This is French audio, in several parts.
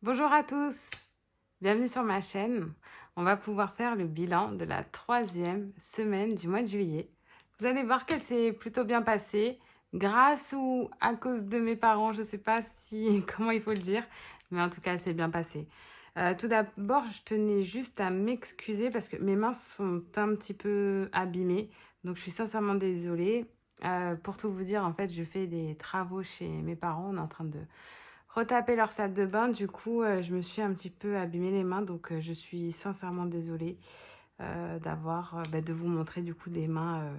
Bonjour à tous, bienvenue sur ma chaîne. On va pouvoir faire le bilan de la troisième semaine du mois de juillet. Vous allez voir que c'est plutôt bien passé, grâce ou à cause de mes parents, je ne sais pas si comment il faut le dire, mais en tout cas, c'est bien passé. Tout d'abord, je tenais juste à m'excuser parce que mes mains sont un petit peu abîmées, donc je suis sincèrement désolée. Pour tout vous dire, en fait, je fais des travaux chez mes parents. On est en train de retaper leur salle de bain. Du coup, je me suis un petit peu abîmé les mains, donc je suis sincèrement désolée de vous montrer du coup des mains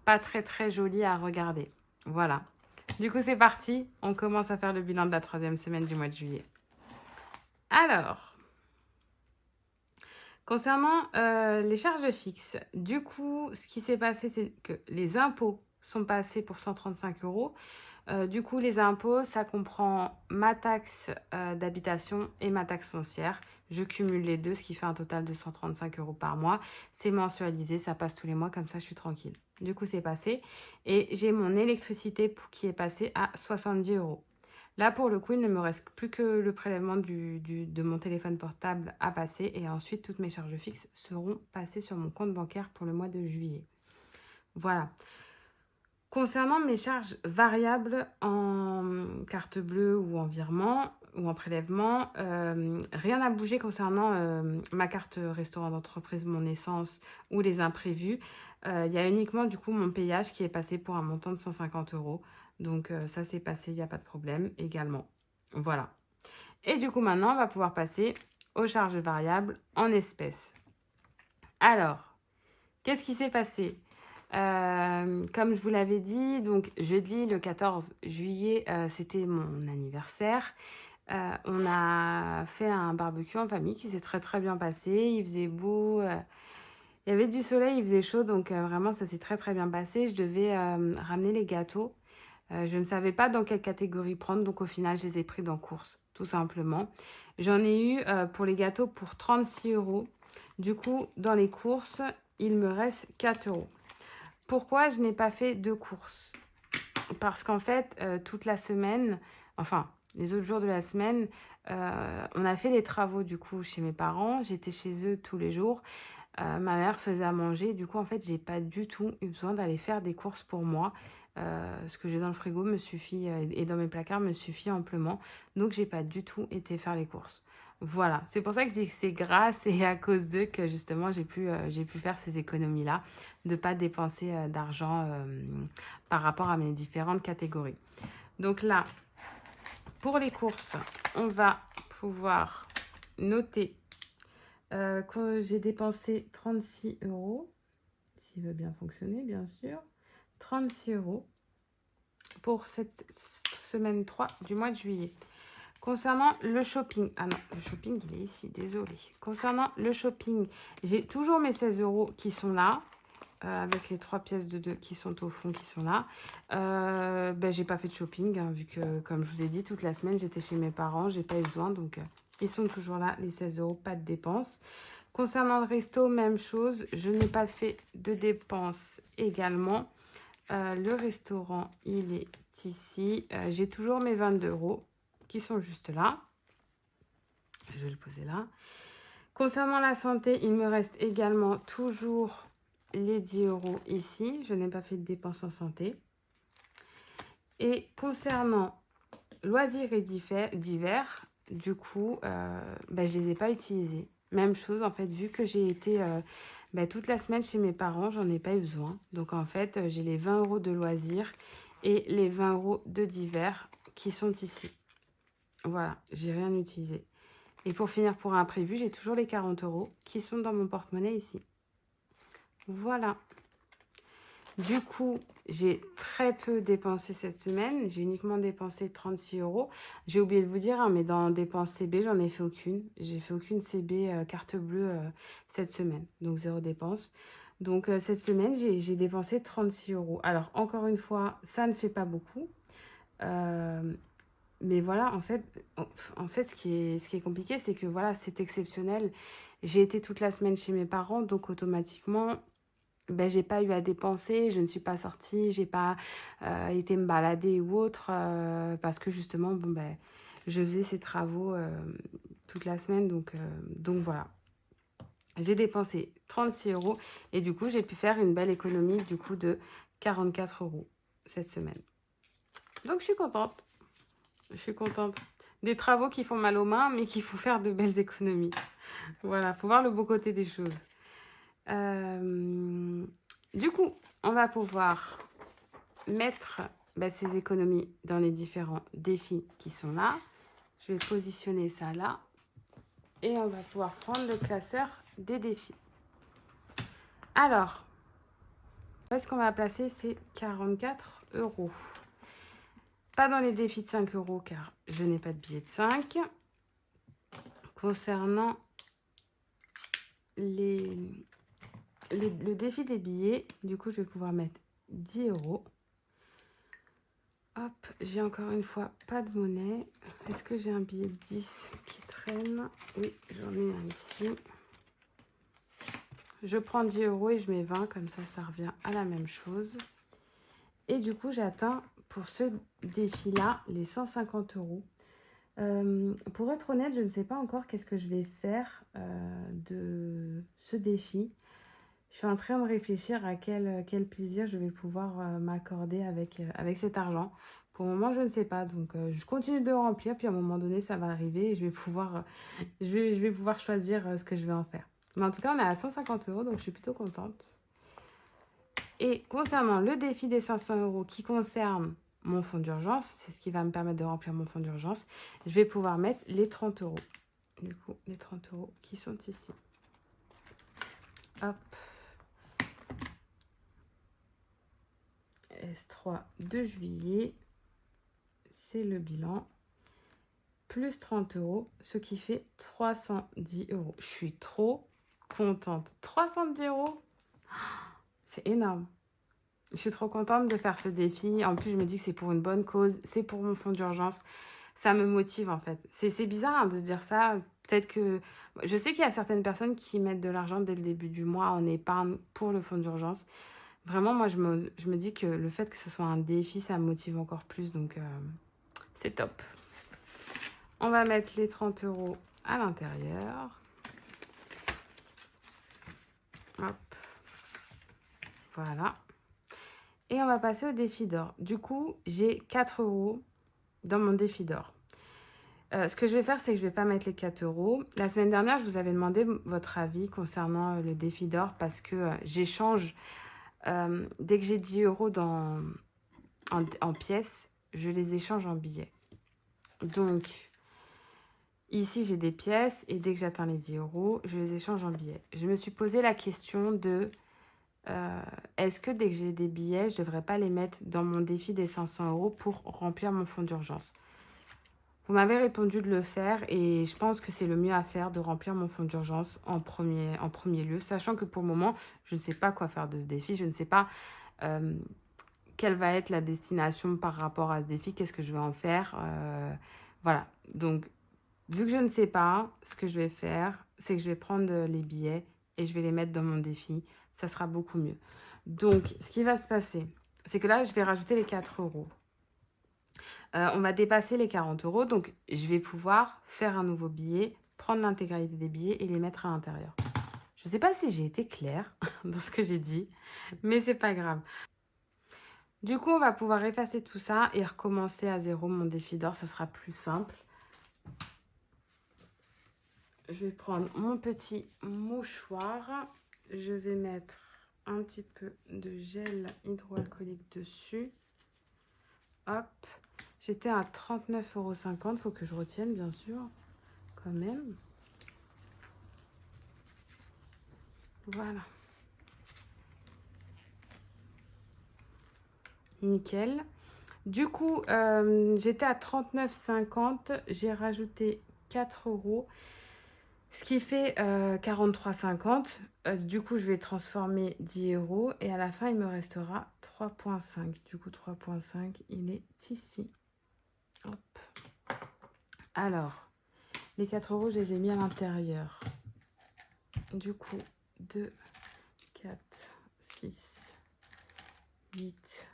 pas très très jolies à regarder. Voilà. Du coup, c'est parti. On commence à faire le bilan de la troisième semaine du mois de juillet. Alors, concernant les charges fixes, du coup, ce qui s'est passé, c'est que les impôts sont passés pour 135 €. Du coup, les impôts, ça comprend ma taxe d'habitation et ma taxe foncière. Je cumule les deux, ce qui fait un total de 135 € par mois. C'est mensualisé, ça passe tous les mois, comme ça je suis tranquille. Du coup, c'est passé. Et j'ai mon électricité qui est passée à 70 €. Là, pour le coup, il ne me reste plus que le prélèvement de mon téléphone portable à passer. Et ensuite, toutes mes charges fixes seront passées sur mon compte bancaire pour le mois de juillet. Voilà. Concernant mes charges variables en carte bleue ou en virement ou en prélèvement, rien n'a bougé concernant ma carte restaurant d'entreprise, mon essence ou les imprévus. Il y a uniquement du coup mon payage qui est passé pour un montant de 150 €. Donc ça c'est passé, il n'y a pas de problème également. Voilà. Et du coup maintenant on va pouvoir passer aux charges variables en espèces. Alors, qu'est-ce qui s'est passé? Comme je vous l'avais dit, donc jeudi le 14 juillet, c'était mon anniversaire. On a fait un barbecue en famille qui s'est très très bien passé. Il faisait beau, il y avait du soleil, il faisait chaud, donc vraiment ça s'est très très bien passé. Je devais ramener les gâteaux. Je ne savais pas dans quelle catégorie prendre, donc au final je les ai pris dans course, tout simplement. J'en ai eu pour les gâteaux pour 36 €. Du coup, dans les courses, il me reste 4 €. Pourquoi je n'ai pas fait de courses? Parce qu'en fait, toute la semaine, enfin, les autres jours de la semaine, on a fait les travaux du coup chez mes parents. J'étais chez eux tous les jours. Ma mère faisait à manger. Du coup, en fait, j'ai pas du tout eu besoin d'aller faire des courses pour moi. Ce que j'ai dans le frigo me suffit et dans mes placards me suffit amplement. Donc, j'ai pas du tout été faire les courses. Voilà, c'est pour ça que je dis que c'est grâce et à cause d'eux que justement j'ai pu faire ces économies-là, de ne pas dépenser d'argent par rapport à mes différentes catégories. Donc là, pour les courses, on va pouvoir noter que j'ai dépensé 36 €, s'il veut bien fonctionner, bien sûr. 36 € pour cette semaine 3 du mois de juillet. Concernant le shopping, ah non, le shopping, il est ici, désolé. Concernant le shopping, j'ai toujours mes 16 € qui sont là, avec les 3 pièces de 2 qui sont au fond, qui sont là. J'ai pas fait de shopping, hein, vu que, comme je vous ai dit, toute la semaine, j'étais chez mes parents, j'ai pas eu besoin, donc ils sont toujours là, les 16 €, pas de dépenses. Concernant le resto, même chose, je n'ai pas fait de dépenses également. Le restaurant, il est ici. J'ai toujours mes 22 € qui sont juste là. Je vais le poser là. Concernant la santé, il me reste également toujours les 10 € ici. Je n'ai pas fait de dépenses en santé. Et concernant loisirs et divers, du coup, je ne les ai pas utilisés. Même chose, en fait, vu que j'ai été toute la semaine chez mes parents, j'en ai pas eu besoin. Donc, en fait, j'ai les 20 € de loisirs et les 20 € de divers qui sont ici. Voilà, j'ai rien utilisé. Et pour finir, pour un imprévu, j'ai toujours les 40 € qui sont dans mon porte-monnaie ici. Voilà. Du coup, j'ai très peu dépensé cette semaine. J'ai uniquement dépensé 36 €. J'ai oublié de vous dire, hein, mais dans dépenses CB, j'en ai fait aucune. J'ai fait aucune CB carte bleue cette semaine. Donc, zéro dépense. Donc, cette semaine, j'ai dépensé 36 €. Alors, encore une fois, ça ne fait pas beaucoup. Mais voilà, en fait ce qui est compliqué, c'est que voilà, c'est exceptionnel. J'ai été toute la semaine chez mes parents, donc automatiquement, j'ai pas eu à dépenser, je ne suis pas sortie, j'ai pas été me balader ou autre, parce que justement, je faisais ces travaux toute la semaine. Donc voilà. J'ai dépensé 36 € et du coup, j'ai pu faire une belle économie du coup de 44 € cette semaine. Donc, je suis contente. Je suis contente. Des travaux qui font mal aux mains, mais qui font faire de belles économies. Voilà, faut voir le beau côté des choses. Du coup, on va pouvoir mettre ces économies dans les différents défis qui sont là. Je vais positionner ça là. Et on va pouvoir prendre le classeur des défis. Alors, où est-ce qu'on va placer ces 44 €? Pas dans les défis de 5 € car je n'ai pas de billet de 5. Concernant le défi des billets, du coup, je vais pouvoir mettre 10 €. Hop, j'ai encore une fois pas de monnaie. Est-ce que j'ai un billet de 10 qui traîne? Oui, j'en ai un ici. Je prends 10 € et je mets 20, comme ça revient à la même chose. Et du coup, j'atteins pour ce défi-là les 150 €. Pour être honnête, je ne sais pas encore qu'est-ce que je vais faire de ce défi. Je suis en train de réfléchir à quel plaisir je vais pouvoir m'accorder avec cet argent. Pour le moment, je ne sais pas. Donc, je continue de remplir. Puis, à un moment donné, ça va arriver et je vais pouvoir choisir ce que je vais en faire. Mais en tout cas, on est à 150 €. Donc, je suis plutôt contente. Et concernant le défi des 500 € qui concerne mon fonds d'urgence, c'est ce qui va me permettre de remplir mon fonds d'urgence, je vais pouvoir mettre les 30 €. Du coup, les 30 € qui sont ici. Hop. S3 de juillet, c'est le bilan. Plus 30 €, ce qui fait 310 €. Je suis trop contente. 310 €, c'est énorme. Je suis trop contente de faire ce défi. En plus, je me dis que c'est pour une bonne cause. C'est pour mon fonds d'urgence. Ça me motive, en fait. C'est bizarre hein, de se dire ça. Peut-être que... Je sais qu'il y a certaines personnes qui mettent de l'argent dès le début du mois en épargne pour le fonds d'urgence. Vraiment, moi, je me dis que le fait que ce soit un défi, ça me motive encore plus. Donc, c'est top. On va mettre les 30 € à l'intérieur. Hop. Voilà. Et on va passer au défi d'or. Du coup, j'ai 4 € dans mon défi d'or. Ce que je vais faire, c'est que je ne vais pas mettre les 4 €. La semaine dernière, je vous avais demandé votre avis concernant le défi d'or parce que j'échange. Dès que j'ai 10 € en pièces, je les échange en billets. Donc, ici, j'ai des pièces et dès que j'atteins les 10 €, je les échange en billets. Je me suis posé la question de est-ce que dès que j'ai des billets, je ne devrais pas les mettre dans mon défi des 500 € pour remplir mon fonds d'urgence? Vous m'avez répondu de le faire et je pense que c'est le mieux à faire de remplir mon fonds d'urgence en premier lieu, sachant que pour le moment, je ne sais pas quoi faire de ce défi. Je ne sais pas quelle va être la destination par rapport à ce défi, qu'est-ce que je vais en faire. Voilà, donc vu que je ne sais pas, ce que je vais faire, c'est que je vais prendre les billets et je vais les mettre dans mon défi. Ça sera beaucoup mieux. Donc, ce qui va se passer, c'est que là, je vais rajouter les 4 €. On va dépasser les 40 €. Donc, je vais pouvoir faire un nouveau billet, prendre l'intégralité des billets et les mettre à l'intérieur. Je ne sais pas si j'ai été claire dans ce que j'ai dit, mais c'est pas grave. Du coup, on va pouvoir effacer tout ça et recommencer à zéro mon défi d'or. Ça sera plus simple. Je vais prendre mon petit mouchoir. Je vais mettre un petit peu de gel hydroalcoolique dessus. Hop. J'étais à 39,50 €. Il faut que je retienne, bien sûr, quand même. Voilà. Nickel. Du coup, j'étais à 39,50 €. J'ai rajouté 4 €. Ce qui fait 43,50 €. Du coup, je vais transformer 10 € et à la fin, il me restera 3,5 €. Du coup, 3,5 €, il est ici. Hop. Alors, les 4 €, je les ai mis à l'intérieur. Du coup, 2, 4, 6, 8,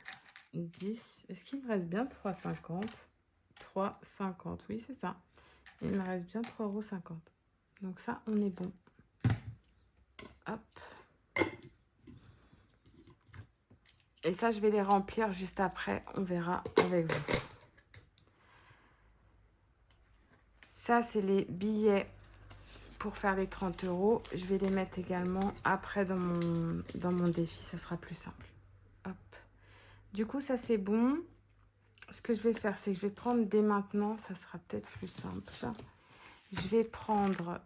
10. Est-ce qu'il me reste bien 3,50 €? 3,50 €. Oui, c'est ça. Il me reste bien 3,50 €. Donc ça, on est bon. Hop. Et ça, je vais les remplir juste après. On verra avec vous. Ça, c'est les billets pour faire les 30 €. Je vais les mettre également après dans mon défi. Ça sera plus simple. Hop. Du coup, ça, c'est bon. Ce que je vais faire, c'est que je vais prendre dès maintenant. Ça sera peut-être plus simple. Je vais prendre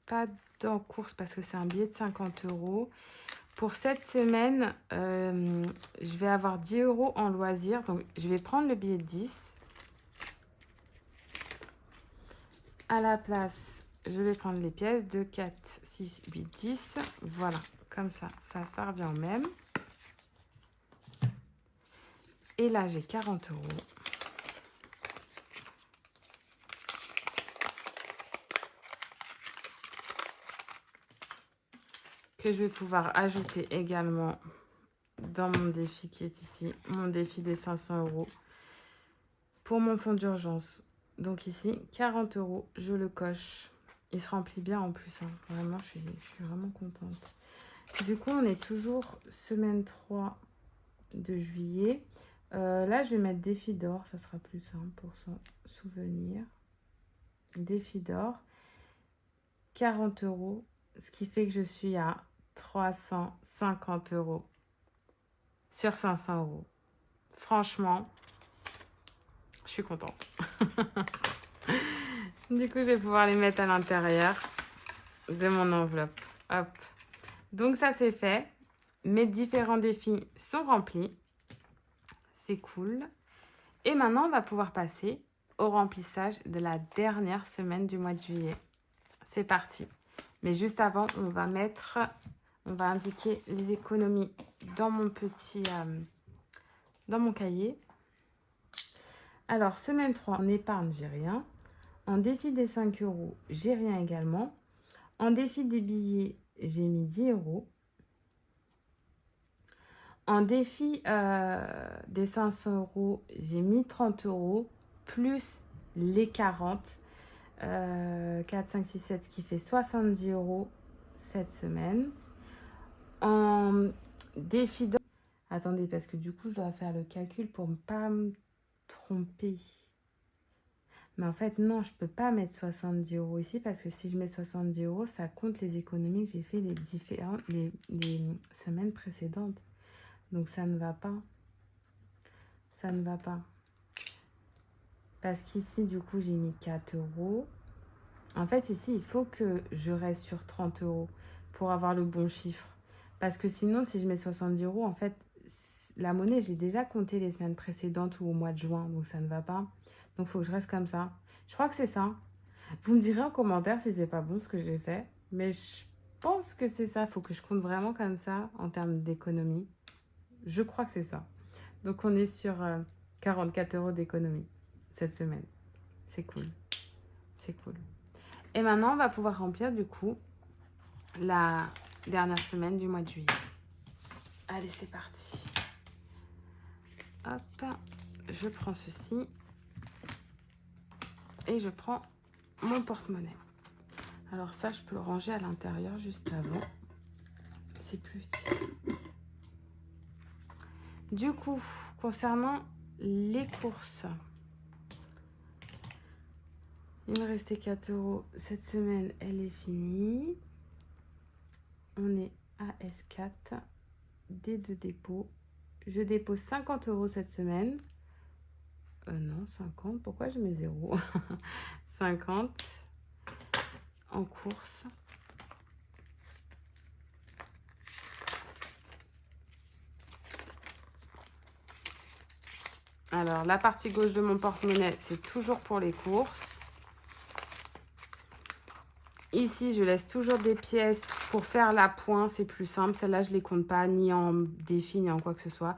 pas dans course parce que c'est un billet de 50 €. Pour cette semaine, je vais avoir 10 € en loisirs. Donc, je vais prendre le billet de 10. À la place, je vais prendre les pièces. 2, 4, 6, 8, 10. Voilà, comme ça, ça revient au même. Et là, j'ai 40 €. Que je vais pouvoir ajouter également dans mon défi qui est ici, mon défi des 500 € pour mon fonds d'urgence. Donc ici, 40 €, je le coche. Il se remplit bien en plus, hein. Vraiment, je suis vraiment contente. Du coup, on est toujours semaine 3 de juillet. Là, je vais mettre défi d'or, ça sera plus simple pour s'en souvenir. Défi d'or, 40 €, ce qui fait que je suis à 350 € sur 500 €. Franchement, je suis contente. Du coup, je vais pouvoir les mettre à l'intérieur de mon enveloppe. Hop. Donc ça, c'est fait. Mes différents défis sont remplis. C'est cool. Et maintenant, on va pouvoir passer au remplissage de la dernière semaine du mois de juillet. C'est parti. Mais juste avant, on va indiquer les économies dans mon dans mon cahier. Alors, semaine 3, en épargne, j'ai rien. En défi des 5 €, j'ai rien également. En défi des billets, j'ai mis 10 €. En défi des 500 €, j'ai mis 30 € plus les 40. 4, 5, 6, 7, ce qui fait 70 € cette semaine. En défi d'or... Attendez, parce que du coup, je dois faire le calcul pour ne pas me tromper. Mais en fait, non, je ne peux pas mettre 70 € ici parce que si je mets 70 €, ça compte les économies que j'ai fait les semaines précédentes. Donc, ça ne va pas. Ça ne va pas. Parce qu'ici, du coup, j'ai mis 4 €. En fait, ici, il faut que je reste sur 30 € pour avoir le bon chiffre. Parce que sinon, si je mets 70 €, en fait, la monnaie, j'ai déjà compté les semaines précédentes ou au mois de juin. Donc, ça ne va pas. Donc, il faut que je reste comme ça. Je crois que c'est ça. Vous me direz en commentaire si c'est pas bon ce que j'ai fait. Mais je pense que c'est ça. Il faut que je compte vraiment comme ça en termes d'économie. Je crois que c'est ça. Donc, on est sur 44 € d'économie cette semaine. C'est cool. C'est cool. Et maintenant, on va pouvoir remplir du coup la dernière semaine du mois de juillet. Allez, c'est parti. Hop, je prends ceci. Et je prends mon porte-monnaie. Alors ça, je peux le ranger à l'intérieur juste avant. C'est plus utile. Du coup, concernant les courses, il me restait 4 €. Cette semaine, elle est finie. On est à S4. D2 dépôt. Je dépose 50 € cette semaine. Non, 50. Pourquoi je mets 0 50 en course. Alors, la partie gauche de mon porte-monnaie, c'est toujours pour les courses. Ici, je laisse toujours des pièces pour faire l'appoint. C'est plus simple. Celles-là, je ne les compte pas ni en défi, ni en quoi que ce soit.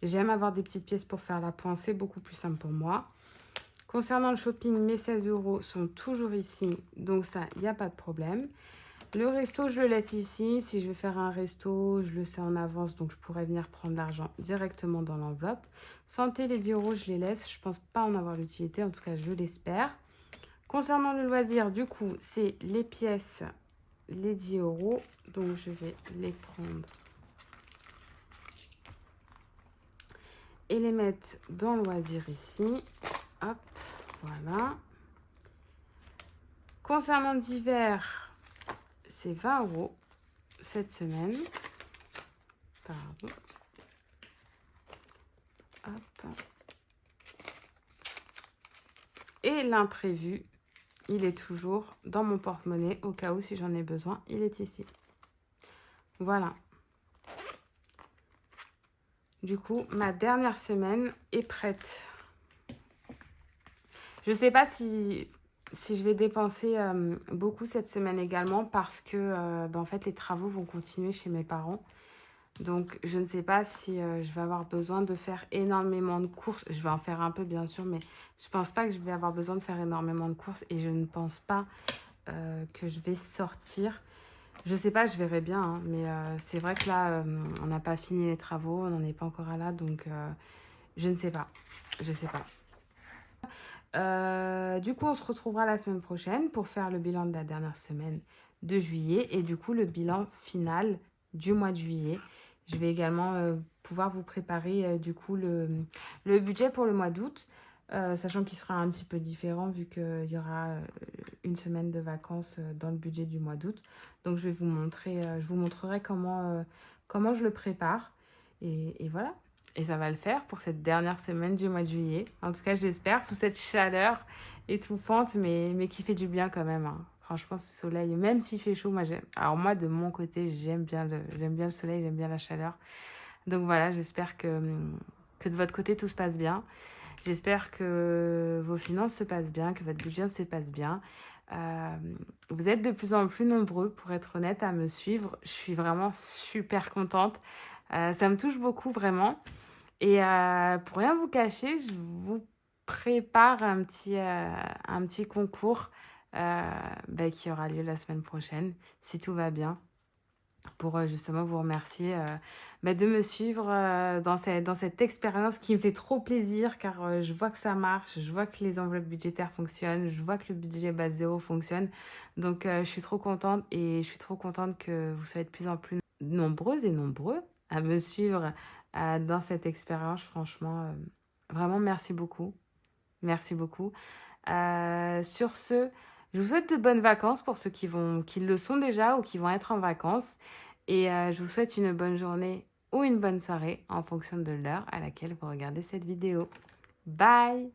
J'aime avoir des petites pièces pour faire l'appoint. C'est beaucoup plus simple pour moi. Concernant le shopping, mes 16 € sont toujours ici. Donc ça, il n'y a pas de problème. Le resto, je le laisse ici. Si je vais faire un resto, je le sais en avance, donc je pourrais venir prendre l'argent directement dans l'enveloppe. Santé, les 10 euros, je les laisse. Je pense pas en avoir l'utilité, en tout cas, je l'espère. Concernant le loisir, du coup, c'est les pièces, les 10 euros. Donc, je vais les prendre et les mettre dans le loisir ici. Hop, voilà. Concernant divers, c'est 20 euros cette semaine. Pardon. Hop. Et l'imprévu, il est toujours dans mon porte-monnaie. Au cas où, si j'en ai besoin, il est ici. Voilà. Du coup, ma dernière semaine est prête. Je ne sais pas si je vais dépenser beaucoup cette semaine également parce que en fait, les travaux vont continuer chez mes parents. Donc, je ne sais pas si je vais avoir besoin de faire énormément de courses. Je vais en faire un peu, bien sûr, mais je ne pense pas que je vais avoir besoin de faire énormément de courses et je ne pense pas que je vais sortir. Je ne sais pas, je verrai bien, hein, mais c'est vrai que là, on n'a pas fini les travaux, on n'en est pas encore à là, donc je ne sais pas. Je ne sais pas. Du coup, on se retrouvera la semaine prochaine pour faire le bilan de la dernière semaine de juillet et du coup, le bilan final du mois de juillet. Je vais également pouvoir vous préparer du coup le budget pour le mois d'août, sachant qu'il sera un petit peu différent vu qu'il y aura une semaine de vacances dans le budget du mois d'août. Donc, je vais vous montrer, je vous montrerai comment je le prépare. Et voilà. Et ça va le faire pour cette dernière semaine du mois de juillet. En tout cas, je l'espère, sous cette chaleur étouffante, mais qui fait du bien quand même, hein. Franchement, ce soleil, même s'il fait chaud, moi j'aime. Alors moi, de mon côté, j'aime bien le soleil, j'aime bien la chaleur. Donc voilà, j'espère que de votre côté, tout se passe bien. J'espère que vos finances se passent bien, que votre budget se passe bien. Vous êtes de plus en plus nombreux, pour être honnête, à me suivre. Je suis vraiment super contente. Ça me touche beaucoup, vraiment. Et pour rien vous cacher, je vous prépare un petit concours qui aura lieu la semaine prochaine, si tout va bien, pour justement vous remercier de me suivre dans cette expérience qui me fait trop plaisir, car je vois que ça marche, je vois que les enveloppes budgétaires fonctionnent, je vois que le budget base zéro fonctionne. Donc je suis trop contente et je suis trop contente que vous soyez de plus en plus nombreuses et nombreux à me suivre dans cette expérience. Franchement, vraiment merci beaucoup. Merci beaucoup. Sur ce, je vous souhaite de bonnes vacances pour ceux qui le sont déjà ou qui vont être en vacances. Et je vous souhaite une bonne journée ou une bonne soirée en fonction de l'heure à laquelle vous regardez cette vidéo. Bye!